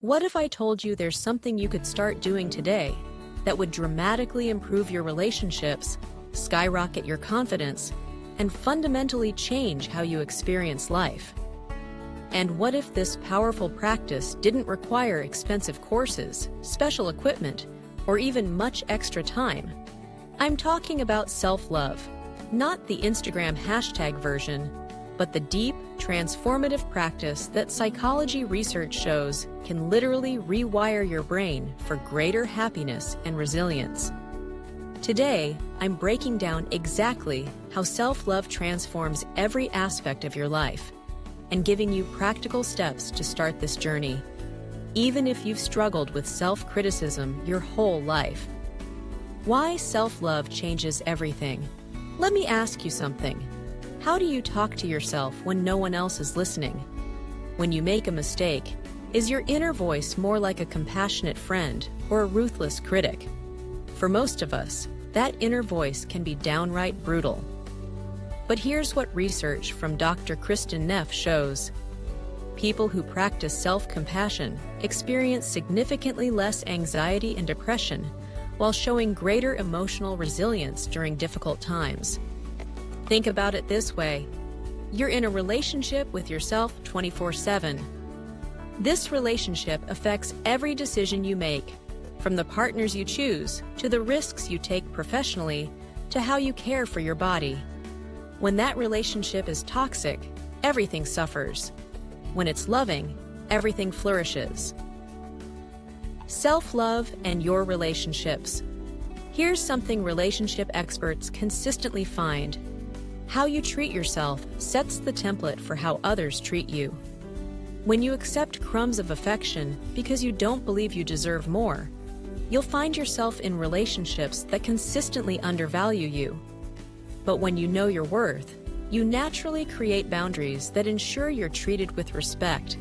What if I told you there's something you could start doing today that would dramatically improve your relationships, skyrocket your confidence, and fundamentally change how you experience life? And what if this powerful practice didn't require expensive courses, special equipment, or even much extra time? I'm talking about self-love, not the Instagram hashtag version, but the deep, transformative practice that psychology research shows can literally rewire your brain for greater happiness and resilience. Today, I'm breaking down exactly how self-love transforms every aspect of your life and giving you practical steps to start this journey, even if you've struggled with self-criticism your whole life. Why self-love changes everything. Let me ask you something. How do you talk to yourself when no one else is listening? When you make a mistake, is your inner voice more like a compassionate friend or a ruthless critic? For most of us, that inner voice can be downright brutal. But here's what research from Dr. Kristen Neff shows. People who practice self-compassion experience significantly less anxiety and depression while showing greater emotional resilience during difficult times. Think about it this way. You're in a relationship with yourself 24/7. This relationship affects every decision you make, from the partners you choose, to the risks you take professionally, to how you care for your body. When that relationship is toxic, everything suffers. When it's loving, everything flourishes. Self-love and your relationships. Here's something relationship experts consistently find. How you treat yourself sets the template for how others treat you. When you accept crumbs of affection because you don't believe you deserve more, you'll find yourself in relationships that consistently undervalue you. But when you know your worth, you naturally create boundaries that ensure you're treated with respect.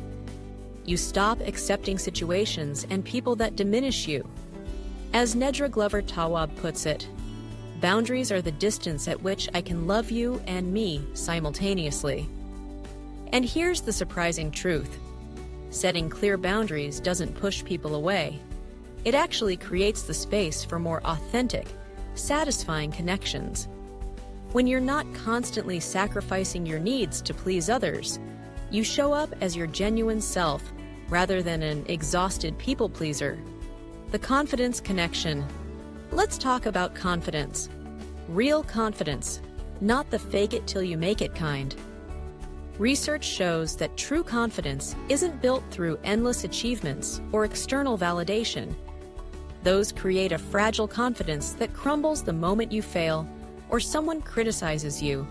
You stop accepting situations and people that diminish you. As Nedra Glover Tawwab puts it, boundaries are the distance at which I can love you and me simultaneously. And here's the surprising truth. Setting clear boundaries doesn't push people away. It actually creates the space for more authentic, satisfying connections. When you're not constantly sacrificing your needs to please others, you show up as your genuine self rather than an exhausted people pleaser. The confidence connection. Let's talk about confidence. Real confidence, not the fake it till you make it kind. Research shows that true confidence isn't built through endless achievements or external validation. Those create a fragile confidence that crumbles the moment you fail or someone criticizes you.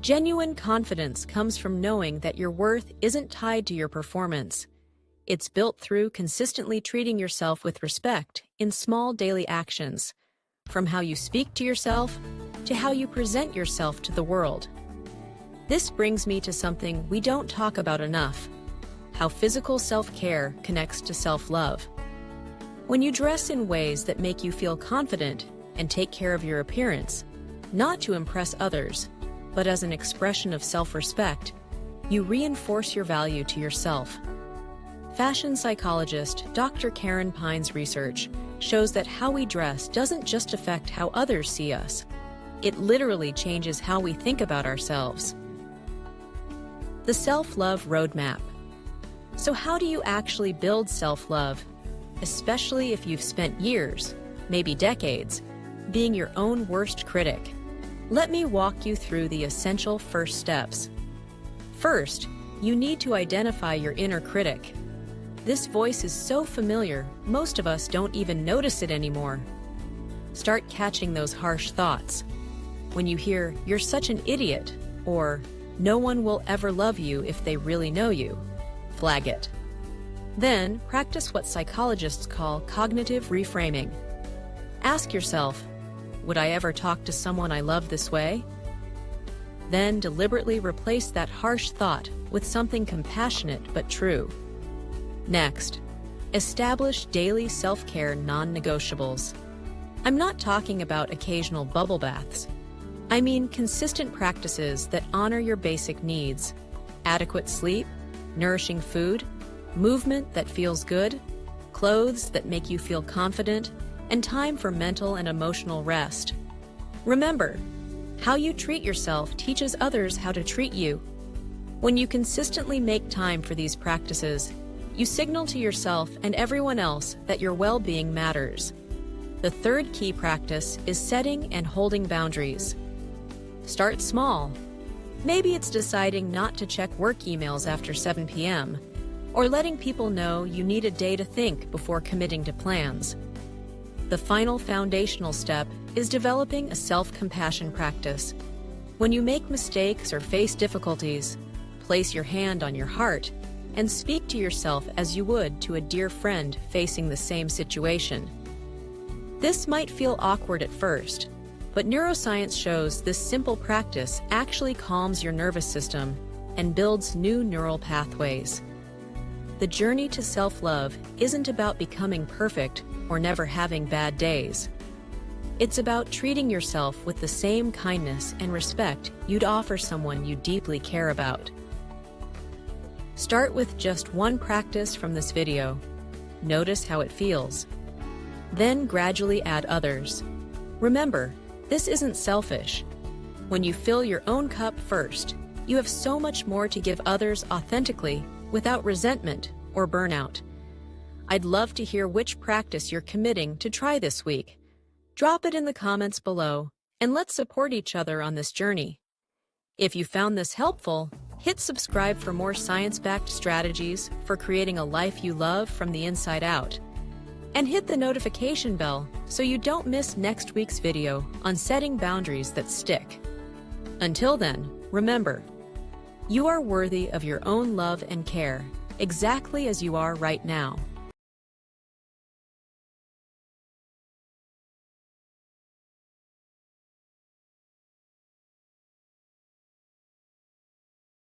Genuine confidence comes from knowing that your worth isn't tied to your performance. It's built through consistently treating yourself with respect in small daily actions, from how you speak to yourself to how you present yourself to the world. This brings me to something we don't talk about enough: how physical self-care connects to self-love. When you dress in ways that make you feel confident and take care of your appearance, not to impress others, but as an expression of self-respect, you reinforce your value to yourself. Fashion psychologist Dr. Karen Pine's research shows that how we dress doesn't just affect how others see us. It literally changes how we think about ourselves. The self-love roadmap. So how do you actually build self-love, especially if you've spent years, maybe decades, being your own worst critic? Let me walk you through the essential first steps. First, you need to identify your inner critic. This voice is so familiar, most of us don't even notice it anymore. Start catching those harsh thoughts. When you hear, "You're such an idiot," or "No one will ever love you if they really know you," flag it. Then, practice what psychologists call cognitive reframing. Ask yourself, would I ever talk to someone I love this way? Then deliberately replace that harsh thought with something compassionate but true. Next, establish daily self-care non-negotiables. I'm not talking about occasional bubble baths. I mean consistent practices that honor your basic needs: adequate sleep, nourishing food, movement that feels good, clothes that make you feel confident, and time for mental and emotional rest. Remember, how you treat yourself teaches others how to treat you. When you consistently make time for these practices, you signal to yourself and everyone else that your well-being matters. The third key practice is setting and holding boundaries. Start small. Maybe it's deciding not to check work emails after 7 p.m., or letting people know you need a day to think before committing to plans. The final foundational step is developing a self-compassion practice. When you make mistakes or face difficulties, place your hand on your heart and speak to yourself as you would to a dear friend facing the same situation. This might feel awkward at first, but neuroscience shows this simple practice actually calms your nervous system and builds new neural pathways. The journey to self-love isn't about becoming perfect or never having bad days. It's about treating yourself with the same kindness and respect you'd offer someone you deeply care about. Start with just one practice from this video. Notice how it feels. Then gradually add others. Remember, this isn't selfish. When you fill your own cup first, you have so much more to give others authentically without resentment or burnout. I'd love to hear which practice you're committing to try this week. Drop it in the comments below, and let's support each other on this journey. If you found this helpful, hit subscribe for more science-backed strategies for creating a life you love from the inside out. And hit the notification bell so you don't miss next week's video on setting boundaries that stick. Until then, remember, you are worthy of your own love and care, exactly as you are right now.